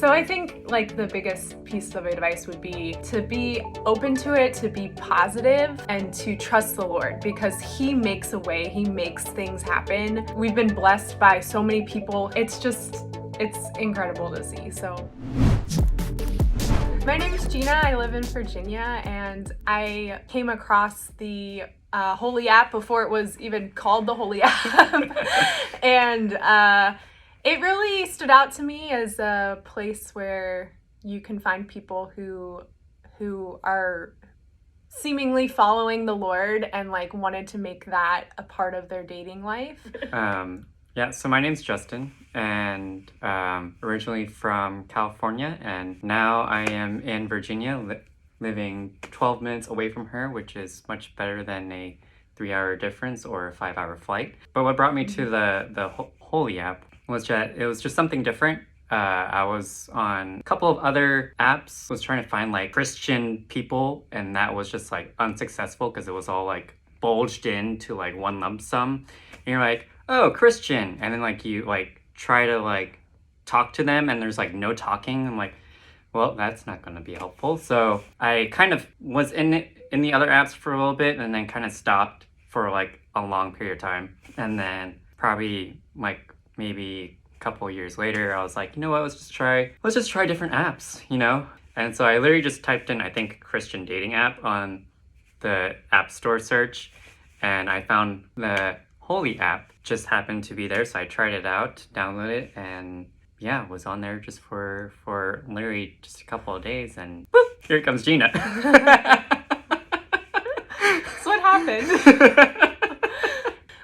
So I think like the biggest piece of advice would be to be open to it, to be positive, and to trust the Lord, because He makes a way, He makes things happen. We've been blessed by so many people. It's incredible to see. So my name is Gina. I live in Virginia, and I came across the Holy app before it was even called the Holy app. And it really stood out to me as a place where you can find people who are seemingly following the Lord and like wanted to make that a part of their dating life. So my name's Justin, and originally from California, and now I am in Virginia, living 12 minutes away from her, which is much better than a 3-hour difference or a 5-hour flight. But what brought me to the Holy app was that it was just something different. I was on a couple of other apps, was trying to find like Christian people, and that was just like unsuccessful because it was all like bulged into like one lump sum. And you're like, oh, Christian. And then like you like try to like talk to them and there's like no talking. I'm like, well, that's not going to be helpful. So I kind of was in the other apps for a little bit and then kind of stopped for like a long period of time. And then probably like maybe a couple of years later, I was like, you know what, let's just try different apps, you know? And so I literally just typed in, I think, Christian dating app on the App Store search, and I found the Holy app just happened to be there. So I tried it out, downloaded it, and yeah, was on there just for literally just a couple of days, and boop, here comes Gina. That's what happened.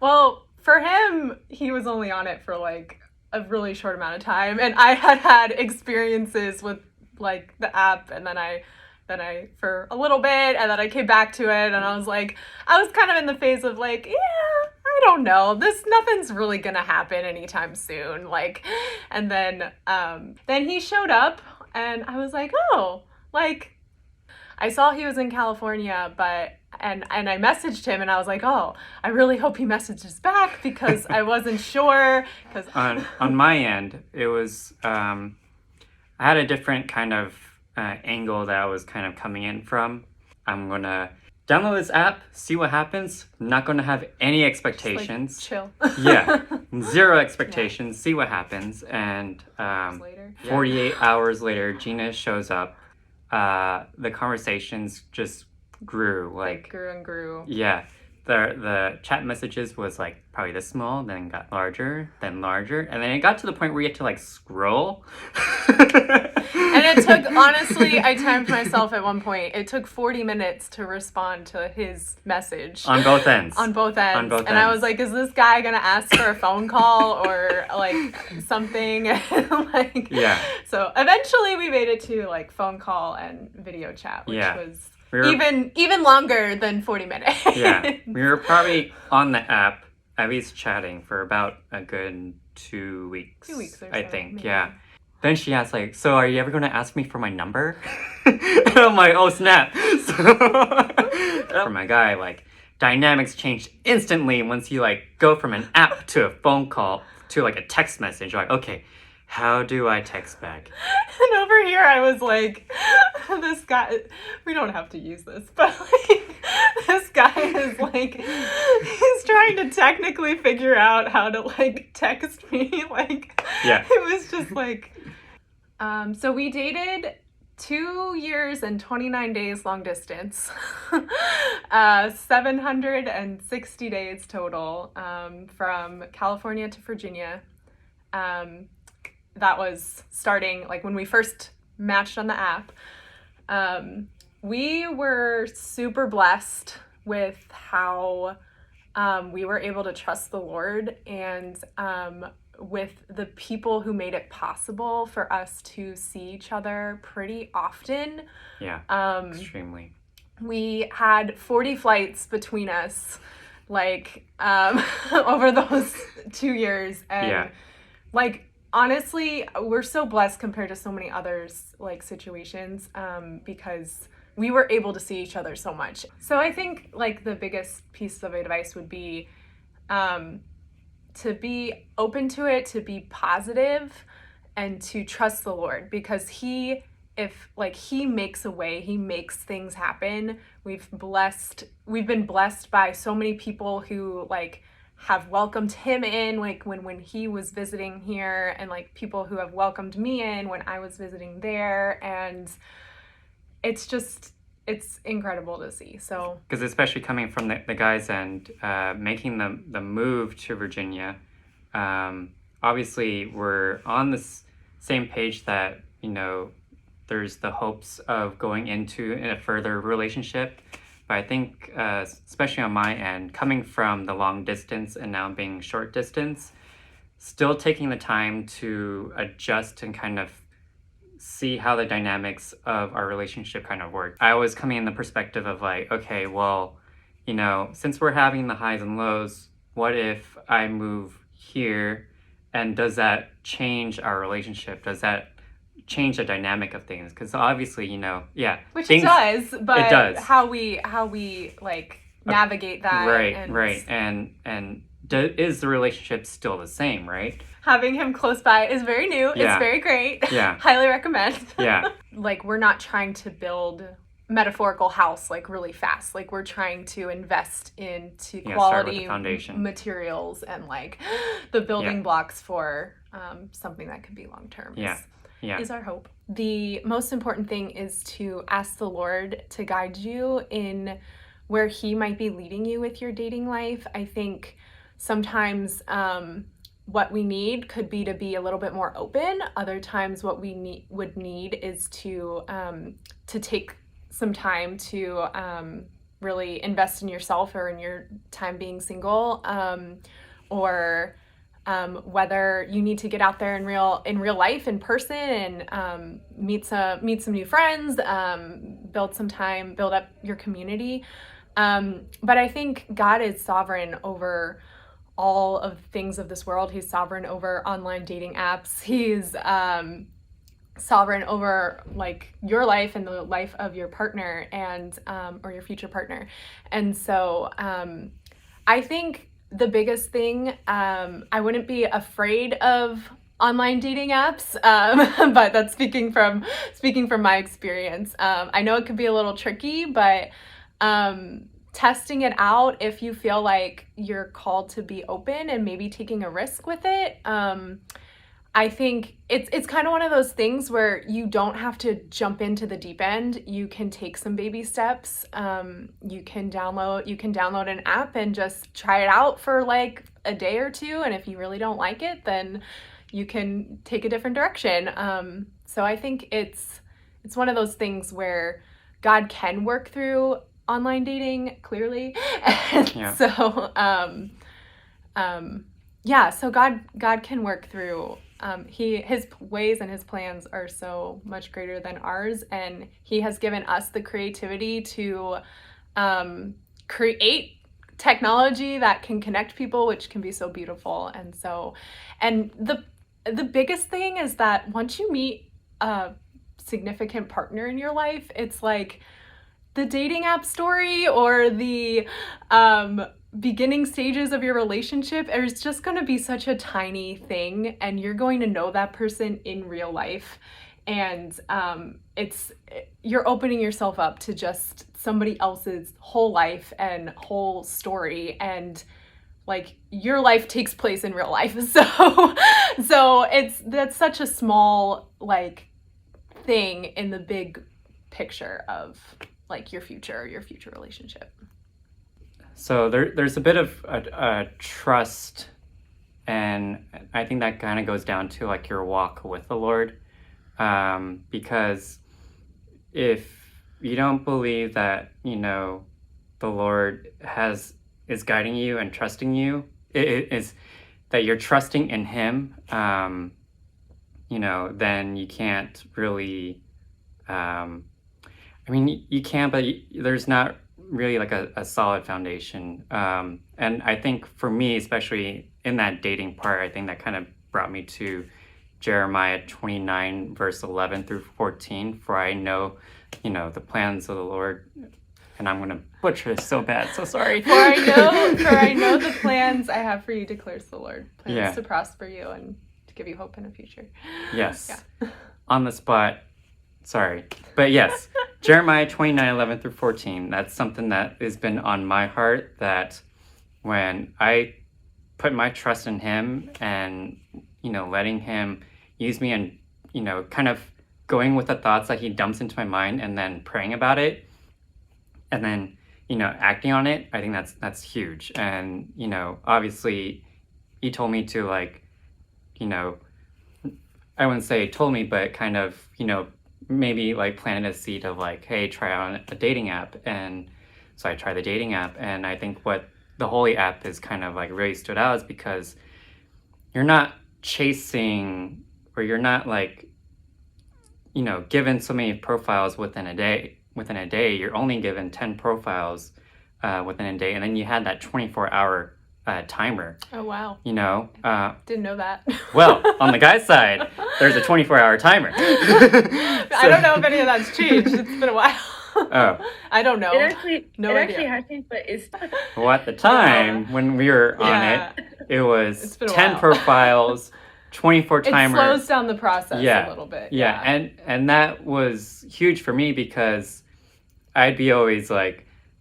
Well, for him, he was only on it for like a really short amount of time, and I had experiences with like the app, and then I for a little bit, and then I came back to it, and I was kind of in the phase of like, yeah, I don't know, nothing's really gonna happen anytime soon, like. And then he showed up, and I was like, oh, like, I saw he was in California, and I messaged him, and I was like, oh, I really hope he messages back, because I wasn't sure. Because on my end, it was I had a different kind of angle that I was kind of coming in from. I'm gonna download this app, see what happens. I'm not gonna have any expectations. Just, like, chill. Yeah, 0 expectations. Yeah. See what happens. And 48 hours later, Gina shows up. The conversations just grew. Like grew and grew. Yeah. The chat messages was like probably this small, then got larger, and then it got to the point where you had to like scroll. And it took, honestly, I timed myself at one point. It took 40 minutes to respond to his message. On both ends. And I was like, is this guy going to ask for a phone call or like something? Like, yeah. So eventually we made it to like phone call and video chat, which was even longer than 40 minutes. Yeah. We were probably on the app, at least chatting, for about a good 2 weeks. 2 weeks or so, I think, maybe. Yeah. Then she asked, like, so are you ever going to ask me for my number? And I'm like, oh, snap. So, for my guy, like, dynamics changed instantly once you, like, go from an app to a phone call to, like, a text message. You're like, okay, how do I text back? And over here, I was like, this guy, we don't have to use this, but, like, this guy is, like, he's trying to technically figure out how to, like, text me. Like, yeah. It was just, like... So we dated 2 years and 29 days long distance, 760 days total, from California to Virginia. That was starting, like, when we first matched on the app. We were super blessed with how we were able to trust the Lord, and with the people who made it possible for us to see each other pretty often. Yeah, extremely. We had 40 flights between us, like, over those 2 years. And, like, honestly, we're so blessed compared to so many others, like, situations, because we were able to see each other so much. So I think, like, the biggest piece of advice would be to be open to it, to be positive, and to trust the Lord, because he makes a way, he makes things happen. We've been blessed by so many people who like have welcomed him in, like when he was visiting here, and like people who have welcomed me in when I was visiting there, and it's incredible to see. So because especially coming from the guys and making the move to Virginia, obviously we're on this same page that, you know, there's the hopes of going into a further relationship. But I think, especially on my end, coming from the long distance and now being short distance, still taking the time to adjust and kind of see how the dynamics of our relationship kind of work. I was coming in the perspective of like, okay, well, you know, since we're having the highs and lows, what if I move here, and does that change our relationship? Does that change the dynamic of things? Because obviously, you know, which things, it does, but it does. how we like navigate that, right, and is the relationship still the same, right? Having him close by is very new. Yeah. It's very great. Yeah. Highly recommend. Yeah. Like, we're not trying to build metaphorical house like really fast. Like, we're trying to invest into quality materials and like the building blocks for something that could be long term. Is our hope. The most important thing is to ask the Lord to guide you in where he might be leading you with your dating life. I think sometimes what we need could be to be a little bit more open. Other times what we would need is to take some time to really invest in yourself or in your time being single, or whether you need to get out there in real life, in person, and meet some new friends, build up your community. But I think God is sovereign over all of things of this world. He's sovereign over online dating apps. He's sovereign over like your life and the life of your partner, and or your future partner. And so I think the biggest thing, I wouldn't be afraid of online dating apps, but that's speaking from my experience. I know it could be a little tricky, but testing it out if you feel like you're called to be open and maybe taking a risk with it. I think it's kind of one of those things where you don't have to jump into the deep end. You can take some baby steps. You can download an app and just try it out for like a day or two. And if you really don't like it, then you can take a different direction. So I think it's one of those things where God can work through online dating, clearly. So so God can work through. His ways and his plans are so much greater than ours, and he has given us the creativity to create technology that can connect people, which can be so beautiful. And the biggest thing is that once you meet a significant partner in your life, it's like the dating app story or the beginning stages of your relationship is just going to be such a tiny thing, and you're going to know that person in real life, and you're opening yourself up to just somebody else's whole life and whole story, and like your life takes place in real life. So that's such a small like thing in the big picture of like your future relationship. So there's a bit of a trust, and I think that kind of goes down to like your walk with the Lord, because if you don't believe that, you know, the Lord is guiding you and trusting you, it is that you're trusting in him, you know, then you can't really, I mean, you can, but there's not really like a solid foundation. And I think for me, especially in that dating part, I think that kind of brought me to Jeremiah 29, verse 11 through 14, for I know, you know, the plans of the Lord, and I'm going to butcher this so bad, so sorry. For I know the plans I have for you, declares the Lord. Plans to prosper you and to give you hope in the future. Yes. Yeah. On the spot. Sorry. But yes, Jeremiah 29:11-14. That's something that has been on my heart, that when I put my trust in him and, letting him use me and, kind of going with the thoughts that he dumps into my mind and then praying about it and then, acting on it, I think that's huge. And, obviously he told me to I wouldn't say told me, but kind of, maybe planted a seed of hey, try out a dating app. And so I tried the dating app, and I think what the Holy app is kind of really stood out is because you're not chasing, or you're not given so many profiles within a day. You're only given 10 profiles within a day, and then you had that 24-hour timer. Oh, wow. Didn't know that. Well, on the guy's side, there's a 24-hour timer. I don't know if any of that's changed. It's been a while. Oh. I don't know. It actually has changed, but it's... Well, at the time, when we were on it was 10 profiles, 24 timer. It slows down the process a little bit. Yeah, and that was huge for me, because I'd be always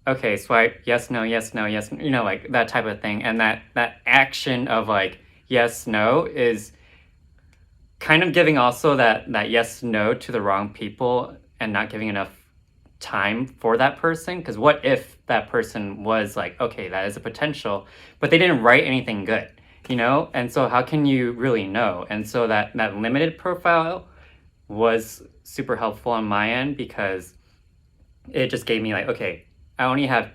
okay, swipe, yes, no, yes, no, yes, that type of thing. And that action of yes, no is kind of giving also that yes, no to the wrong people and not giving enough time for that person. Because what if that person was okay, that is a potential, but they didn't write anything good, And so how can you really know? And so that limited profile was super helpful on my end, because it just gave me okay, I only have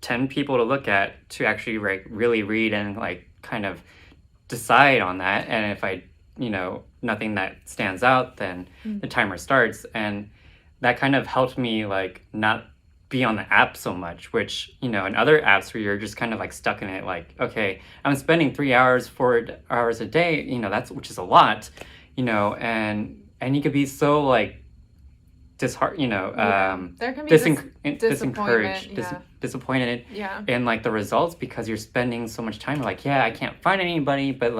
10 people to look at to actually really read and kind of decide on that. And if I, nothing that stands out, then the timer starts. And that kind of helped me not be on the app so much, which, in other apps where you're just kind of stuck in it, okay, I'm spending 3 hours, 4 hours a day, which is a lot, and you could be so there can be discouraged, disappointed in the results, because you're spending so much time I can't find anybody. But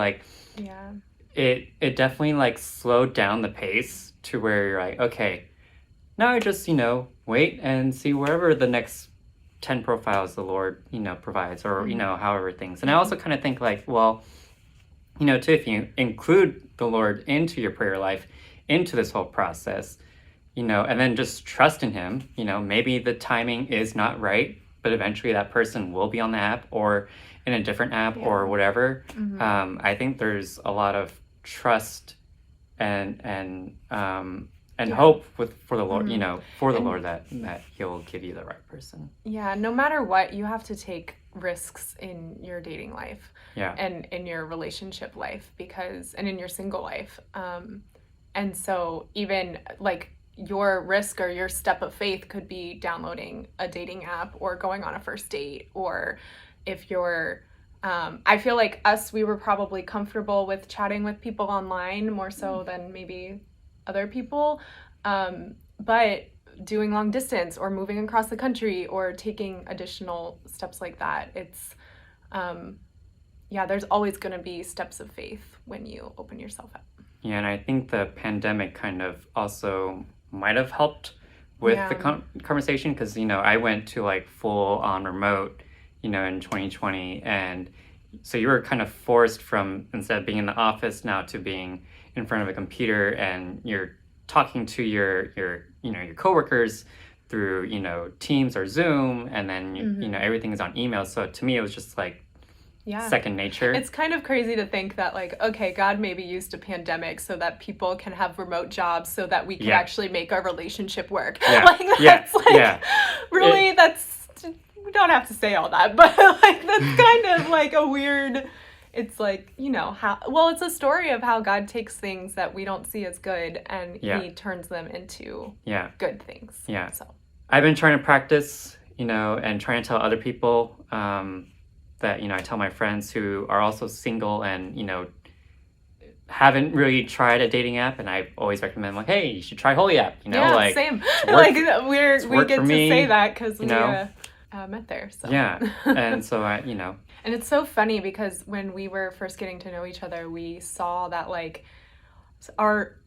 it definitely slowed down the pace to where you're okay, now I just wait and see wherever the next 10 profiles the Lord provides, or however things. And I also kind of think well, too, if you include the Lord into your prayer life, into this whole process, and then just trust in him. Maybe the timing is not right, but eventually that person will be on the app or in a different app or whatever. I think there's a lot of trust and hope for the Lord, Lord that he'll give you the right person. Yeah, no matter what, you have to take risks in your dating life and in your relationship life, and in your single life. And so even your risk or your step of faith could be downloading a dating app or going on a first date, or if you're I feel we were probably comfortable with chatting with people online more so than maybe other people, but doing long distance or moving across the country or taking additional steps like that, it's there's always going to be steps of faith when you open yourself up. Yeah, and I think the pandemic kind of also might have helped with the conversation, because I went to full on remote in 2020, and so you were kind of forced from, instead of being in the office now, to being in front of a computer, and you're talking to your coworkers through Teams or Zoom, and then everything is on email. So to me it was just second nature. It's kind of crazy to think that okay, God maybe used a pandemic so that people can have remote jobs so that we can actually make our relationship work. Really, we don't have to say all that, but that's kind of a weird, it's it's a story of how God takes things that we don't see as good and he turns them into good things. Yeah. So I've been trying to practice, and trying to tell other people, that I tell my friends who are also single and haven't really tried a dating app, and I always recommend like, hey, you should try Holy app. Same. Like we get to say that because met there. So. Yeah, and so And it's so funny because when we were first getting to know each other, we saw that like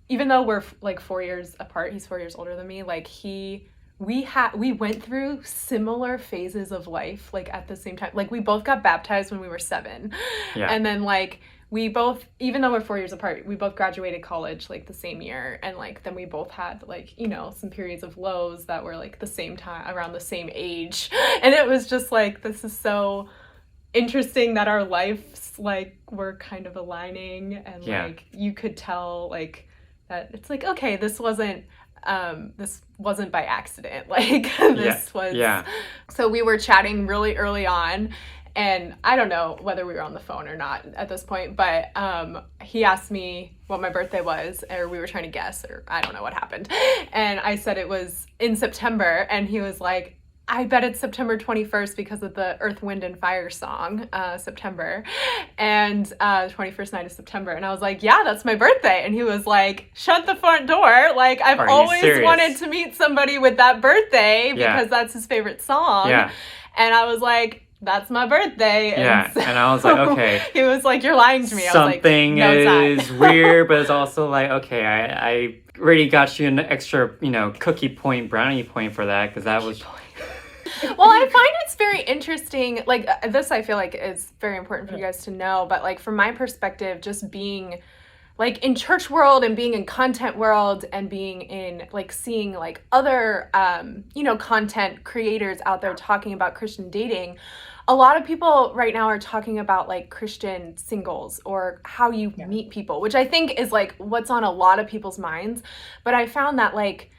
even though we're like 4 years apart, he's 4 years older than me, like we went through similar phases of life like at the same time. Like we both got baptized when we were 7. Yeah. And then like we both, even though we're 4 years apart, we both graduated college like the same year. And like then we both had like, some periods of lows that were like the same time, around the same age. And it was just like, this is so interesting that our lives like were kind of aligning, and like you could tell like that it's like, okay, this wasn't by accident. Like this was. Yeah. So we were chatting really early on, and I don't know whether we were on the phone or not at this point, but he asked me what my birthday was, or we were trying to guess, or I don't know what happened. And I said it was in September, and he was like, I bet it's September 21st because of the Earth, Wind, and Fire song, September, and 21st night of September. And I was like, yeah, that's my birthday. And he was like, shut the front door. Like, I've always wanted to meet somebody with that birthday because that's his favorite song. Yeah. And I was like, that's my birthday. And and I was like, okay. He was like, you're lying to me. Something I was like, no, is weird, but it's also like, okay, I already got you an extra, cookie point, brownie point for that, because that was... Well, I find it's very interesting, like this I feel like is very important for you guys to know, but like from my perspective, just being like in church world and being in content world and being in like seeing like other, content creators out there talking about Christian dating, a lot of people right now are talking about like Christian singles or how you meet people, which I think is like what's on a lot of people's minds. But I found that like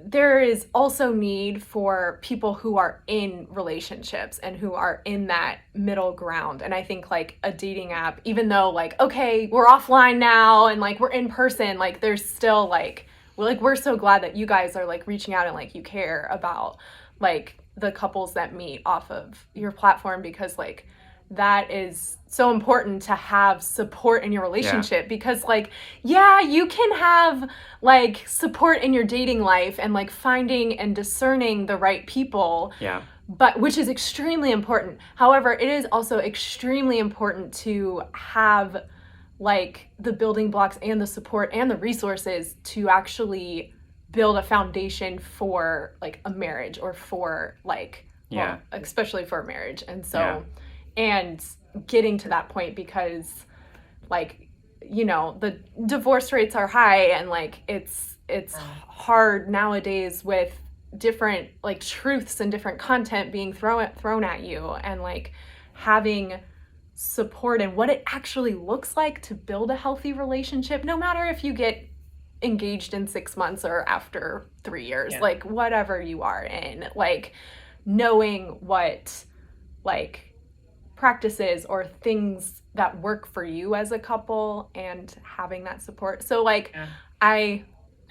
there is also need for people who are in relationships and who are in that middle ground. And I think like a dating app, even though like, okay, we're offline now and like we're in person, like there's still like, we're so glad that you guys are like reaching out and like you care about like the couples that meet off of your platform, because like that is so important to have support in your relationship. Because like, you can have like support in your dating life and like finding and discerning the right people. Yeah. But which is extremely important. However, it is also extremely important to have like the building blocks and the support and the resources to actually build a foundation for like a marriage or for like, especially for a marriage. And so, and getting to that point, because like, the divorce rates are high, and like it's hard nowadays with different like truths and different content being thrown at you, and like having support and what it actually looks like to build a healthy relationship, no matter if you get engaged in 6 months or after 3 years, like whatever you are in, like knowing what like practices or things that work for you as a couple and having that support. So like I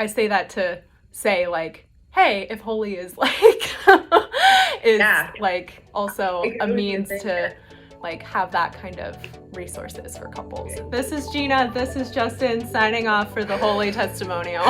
say that to say like, hey, if Holy is like like also a means to like have that kind of resources for couples. This is Gina, this is Justin signing off for the Holy Testimonial.